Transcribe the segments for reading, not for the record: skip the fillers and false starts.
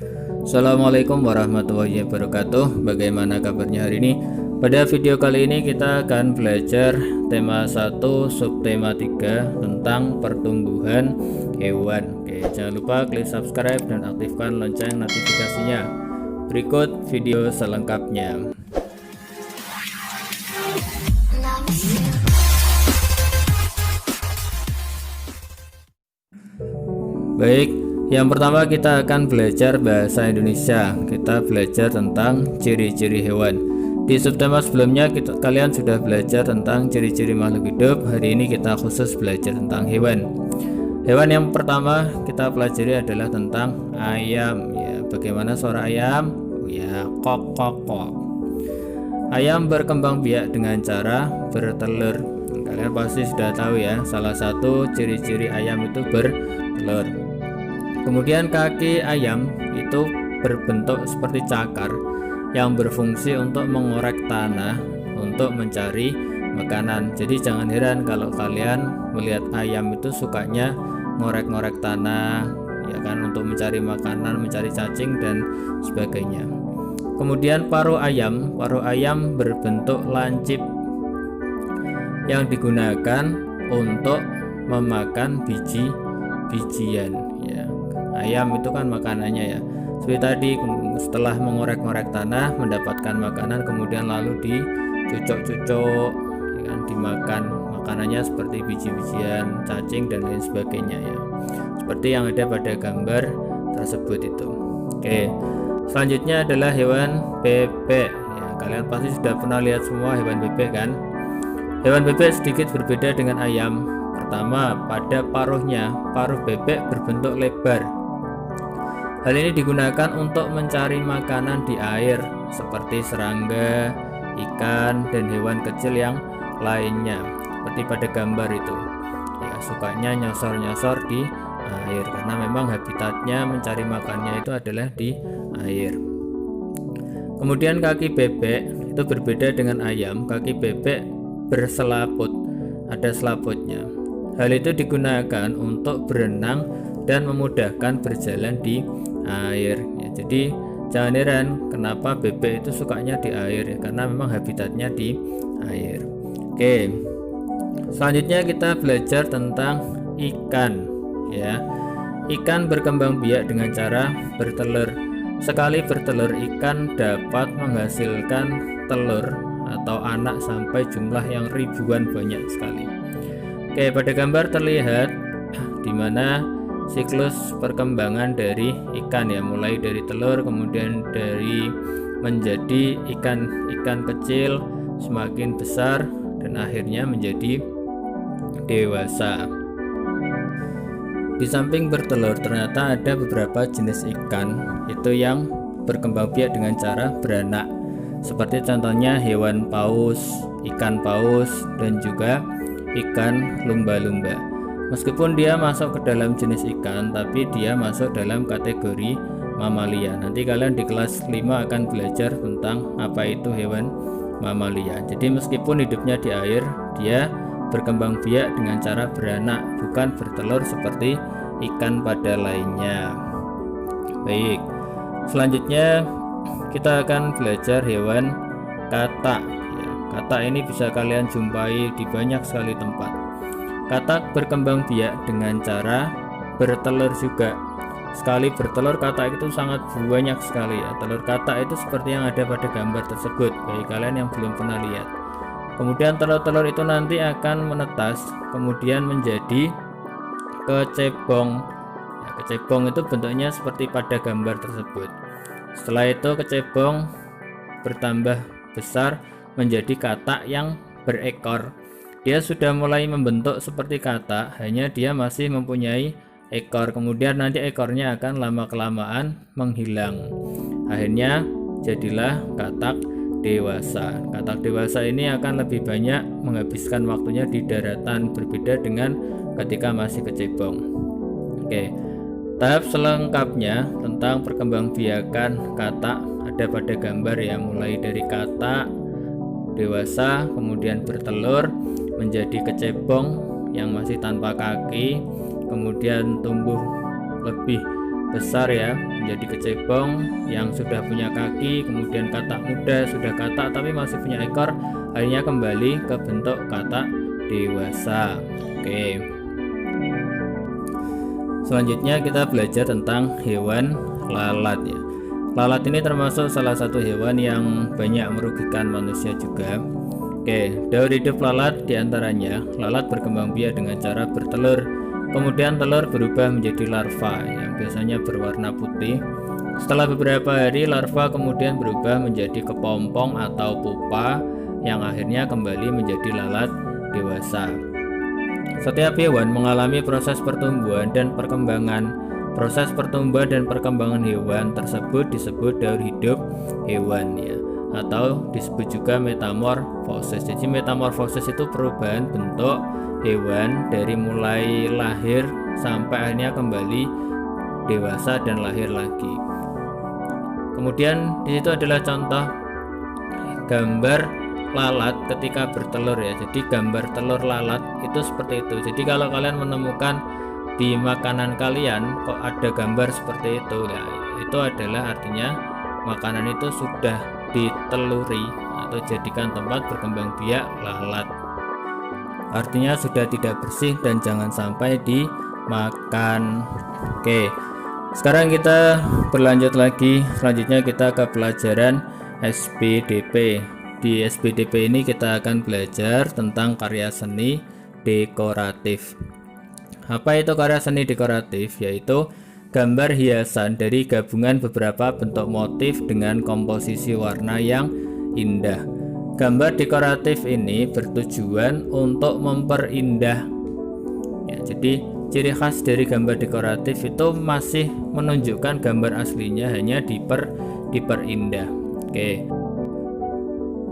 Assalamualaikum warahmatullahi wabarakatuh. Bagaimana kabarnya hari ini? Pada video kali ini kita akan belajar tema 1 subtema 3 tentang pertumbuhan hewan. Oke, jangan lupa klik subscribe dan aktifkan lonceng notifikasinya. Berikut video selengkapnya. Baik, yang pertama kita akan belajar bahasa Indonesia. Kita belajar tentang ciri-ciri hewan. Di subtema sebelumnya kalian sudah belajar tentang ciri-ciri makhluk hidup. Hari ini kita khusus belajar tentang hewan. Hewan yang pertama kita pelajari adalah tentang ayam. Ya, bagaimana suara ayam? Oh ya, kok kok kok. Ayam berkembang biak dengan cara bertelur. Kalian pasti sudah tahu ya, salah satu ciri-ciri ayam itu bertelur. Kemudian kaki ayam itu berbentuk seperti cakar yang berfungsi untuk mengorek tanah untuk mencari makanan. Jadi jangan heran kalau kalian melihat ayam itu sukanya ngorek-ngorek tanah, ya kan, untuk mencari makanan, mencari cacing dan sebagainya. Kemudian paruh ayam berbentuk lancip yang digunakan untuk memakan biji-bijian, ya. Ayam itu kan makanannya ya, seperti tadi setelah mengorek-ngorek tanah mendapatkan makanan, kemudian lalu dicucuk-cucuk, ya kan, dimakan makanannya seperti biji-bijian, cacing dan lain sebagainya ya, seperti yang ada pada gambar tersebut itu. Oke, selanjutnya adalah hewan bebek ya, kalian pasti sudah pernah lihat semua hewan bebek kan. Hewan bebek sedikit berbeda dengan ayam. Pertama, pada paruhnya, paruh bebek berbentuk lebar. Hal ini digunakan untuk mencari makanan di air seperti serangga, ikan, dan hewan kecil yang lainnya. Seperti pada gambar itu. Ya, sukanya nyosor-nyosor di air karena memang habitatnya mencari makannya itu adalah di air. Kemudian kaki bebek itu berbeda dengan ayam. Kaki bebek berselaput, ada selaputnya. Hal itu digunakan untuk berenang dan memudahkan berjalan di air ya. Jadi jangan heran kenapa bebek itu sukanya di air ya, karena memang habitatnya di air. Oke, selanjutnya kita belajar tentang ikan ya. Ikan berkembang biak dengan cara bertelur. Sekali bertelur, ikan dapat menghasilkan telur atau anak sampai jumlah yang ribuan banyak sekali. Oke, pada gambar terlihat di mana siklus perkembangan dari ikan ya, mulai dari telur, kemudian dari menjadi ikan kecil, semakin besar dan akhirnya menjadi dewasa. Di samping bertelur ternyata ada beberapa jenis ikan itu yang berkembang biak dengan cara beranak. Seperti contohnya hewan paus, ikan paus, dan juga ikan lumba-lumba. Meskipun dia masuk ke dalam jenis ikan, tapi dia masuk dalam kategori mamalia. Nanti kalian di kelas 5 akan belajar tentang apa itu hewan mamalia. Jadi meskipun hidupnya di air, dia berkembang biak dengan cara beranak, bukan bertelur seperti ikan pada lainnya. Baik, selanjutnya kita akan belajar hewan katak ya. Katak ini bisa kalian jumpai di banyak sekali tempat. Katak berkembang biak dengan cara bertelur juga. Sekali bertelur, katak itu sangat banyak sekali ya. Telur katak itu seperti yang ada pada gambar tersebut bagi kalian yang belum pernah lihat. Kemudian telur-telur itu nanti akan menetas, kemudian menjadi kecebong ya, kecebong itu bentuknya seperti pada gambar tersebut. Setelah itu kecebong bertambah besar menjadi katak yang berekor. Dia sudah mulai membentuk seperti katak, hanya dia masih mempunyai ekor. Kemudian nanti ekornya akan lama-kelamaan menghilang. Akhirnya jadilah katak dewasa. Katak dewasa ini akan lebih banyak menghabiskan waktunya di daratan, berbeda dengan ketika masih kecebong. Oke, tahap selengkapnya tentang perkembangbiakan katak ada pada gambar ya, mulai dari katak dewasa, kemudian bertelur menjadi kecebong yang masih tanpa kaki, kemudian tumbuh lebih besar ya, menjadi kecebong yang sudah punya kaki, kemudian katak muda, sudah katak tapi masih punya ekor, akhirnya kembali ke bentuk katak dewasa. Oke. Selanjutnya kita belajar tentang hewan lalat ya. Lalat ini termasuk salah satu hewan yang banyak merugikan manusia juga. Oke, daur hidup lalat diantaranya, lalat berkembang biak dengan cara bertelur. Kemudian telur berubah menjadi larva yang biasanya berwarna putih. Setelah beberapa hari, larva kemudian berubah menjadi kepompong atau pupa yang akhirnya kembali menjadi lalat dewasa. Setiap hewan mengalami proses pertumbuhan dan perkembangan. Proses pertumbuhan dan perkembangan hewan tersebut disebut daur hidup hewan ya, atau disebut juga metamorfosis. Jadi metamorfosis itu perubahan bentuk hewan dari mulai lahir sampai akhirnya kembali dewasa dan lahir lagi. Kemudian di situ adalah contoh gambar lalat ketika bertelur ya. Jadi gambar telur lalat itu seperti itu. Jadi kalau kalian menemukan di makanan kalian kok ada gambar seperti itu ya, itu adalah artinya makanan itu sudah diteluri atau jadikan tempat berkembang biak lalat. Artinya sudah tidak bersih dan jangan sampai dimakan. Oke, sekarang kita berlanjut lagi. Selanjutnya kita ke pelajaran SPDP. Di SPDP ini kita akan belajar tentang karya seni dekoratif. Apa itu karya seni dekoratif? Yaitu gambar hiasan dari gabungan beberapa bentuk motif dengan komposisi warna yang indah. Gambar dekoratif ini bertujuan untuk memperindah ya, jadi ciri khas dari gambar dekoratif itu masih menunjukkan gambar aslinya, hanya diperindah. Oke.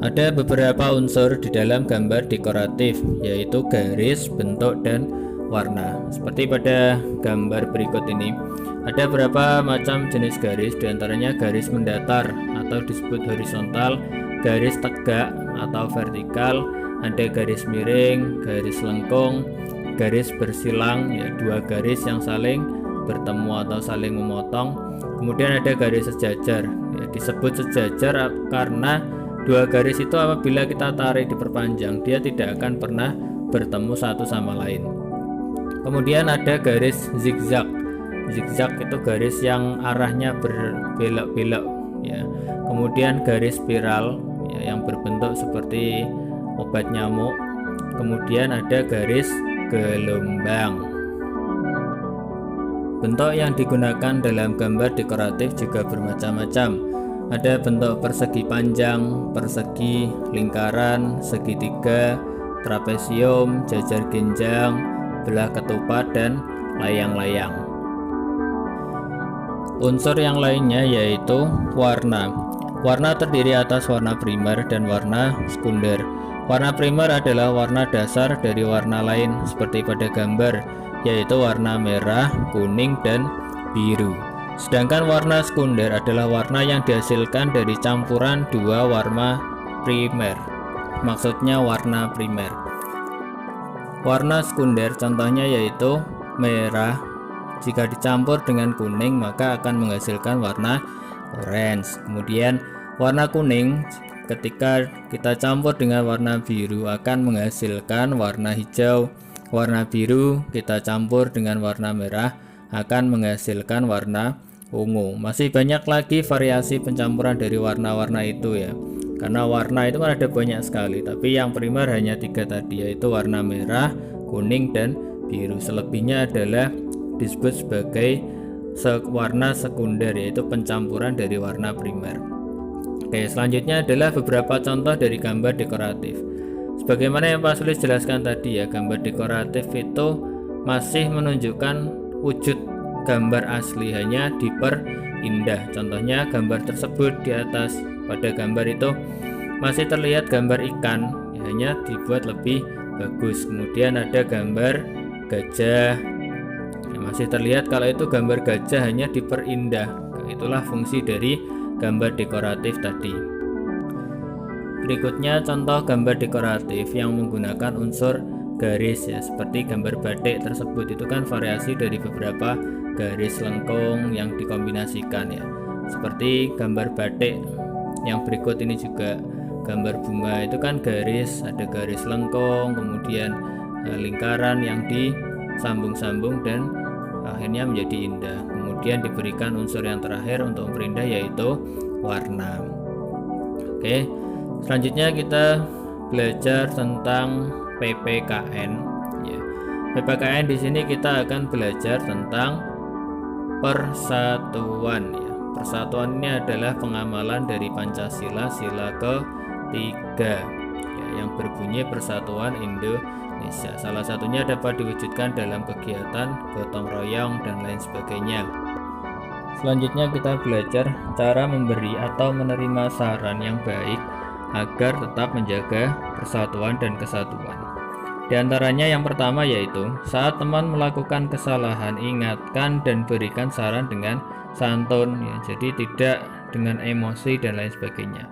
Ada beberapa unsur di dalam gambar dekoratif, yaitu garis, bentuk, dan warna. Seperti pada gambar berikut ini, ada beberapa macam jenis garis, diantaranya garis mendatar atau disebut horizontal, garis tegak atau vertikal, ada garis miring, garis lengkung, garis bersilang ya, dua garis yang saling bertemu atau saling memotong. Kemudian ada garis sejajar ya, disebut sejajar karena dua garis itu apabila kita tarik diperpanjang, dia tidak akan pernah bertemu satu sama lain. Kemudian ada garis zigzag. Zigzag itu garis yang arahnya berbelok-belok ya. Kemudian garis spiral ya, yang berbentuk seperti obat nyamuk. Kemudian ada garis gelombang. Bentuk yang digunakan dalam gambar dekoratif juga bermacam-macam. Ada bentuk persegi panjang, persegi, lingkaran, segitiga, trapesium, jajar genjang, belah ketupat, dan layang-layang. Unsur yang lainnya yaitu warna. Warna terdiri atas warna primer dan warna sekunder. Warna primer adalah warna dasar dari warna lain seperti pada gambar, yaitu warna merah, kuning, dan biru. Sedangkan warna sekunder adalah warna yang dihasilkan dari campuran dua warna primer. Maksudnya warna primer. Warna sekunder contohnya yaitu merah. Jika dicampur dengan kuning maka akan menghasilkan warna orange. Kemudian warna kuning ketika kita campur dengan warna biru akan menghasilkan warna hijau. Warna biru kita campur dengan warna merah akan menghasilkan warna ungu. Masih banyak lagi variasi pencampuran dari warna-warna itu ya. Karena warna itu kan ada banyak sekali, tapi yang primer hanya 3 tadi, yaitu warna merah, kuning, dan biru. Selebihnya adalah disebut sebagai warna sekunder, yaitu pencampuran dari warna primer. Oke, selanjutnya adalah beberapa contoh dari gambar dekoratif. Sebagaimana yang Pak Sulis jelaskan tadi ya, gambar dekoratif itu masih menunjukkan wujud gambar asli, hanya diperindah. Contohnya gambar tersebut di atas, pada gambar itu masih terlihat gambar ikan ya, hanya dibuat lebih bagus. Kemudian ada gambar gajah ya, masih terlihat kalau itu gambar gajah, hanya diperindah. Itulah fungsi dari gambar dekoratif tadi. Berikutnya contoh gambar dekoratif yang menggunakan unsur garis ya, seperti gambar batik tersebut, itu kan variasi dari beberapa garis lengkung yang dikombinasikan ya. Seperti gambar batik yang berikut ini juga, gambar bunga itu kan garis, ada garis lengkung, kemudian lingkaran yang disambung-sambung dan akhirnya menjadi indah. Kemudian diberikan unsur yang terakhir untuk memperindah yaitu warna. Oke, selanjutnya kita belajar tentang PPKN ya. PPKN di sini kita akan belajar tentang persatuan ya. Persatuan ini adalah pengamalan dari Pancasila sila ketiga ya, yang berbunyi Persatuan Indonesia. Salah satunya dapat diwujudkan dalam kegiatan gotong royong dan lain sebagainya. Selanjutnya kita belajar cara memberi atau menerima saran yang baik agar tetap menjaga persatuan dan kesatuan. Di antaranya yang pertama yaitu saat teman melakukan kesalahan, ingatkan dan berikan saran dengan santun ya, jadi tidak dengan emosi dan lain sebagainya.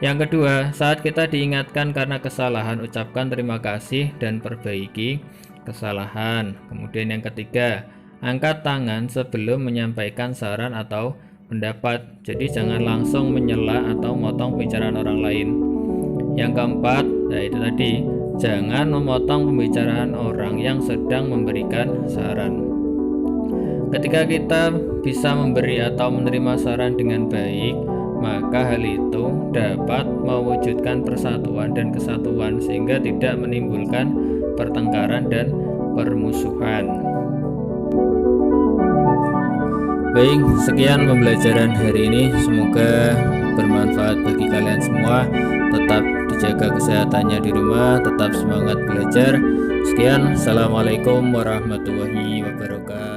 Yang kedua, saat kita diingatkan karena kesalahan, ucapkan terima kasih dan perbaiki kesalahan. Kemudian yang ketiga, angkat tangan sebelum menyampaikan saran atau pendapat, jadi jangan langsung menyela atau motong pembicaraan orang lain. Yang keempat, yaitu tadi jangan memotong pembicaraan orang yang sedang memberikan saran. Ketika kita bisa memberi atau menerima saran dengan baik, maka hal itu dapat mewujudkan persatuan dan kesatuan sehingga tidak menimbulkan pertengkaran dan permusuhan. Baik, sekian pembelajaran hari ini, semoga bermanfaat bagi kalian semua. Tetap dijaga kesehatannya di rumah, tetap semangat belajar. Sekian, assalamualaikum warahmatullahi wabarakatuh.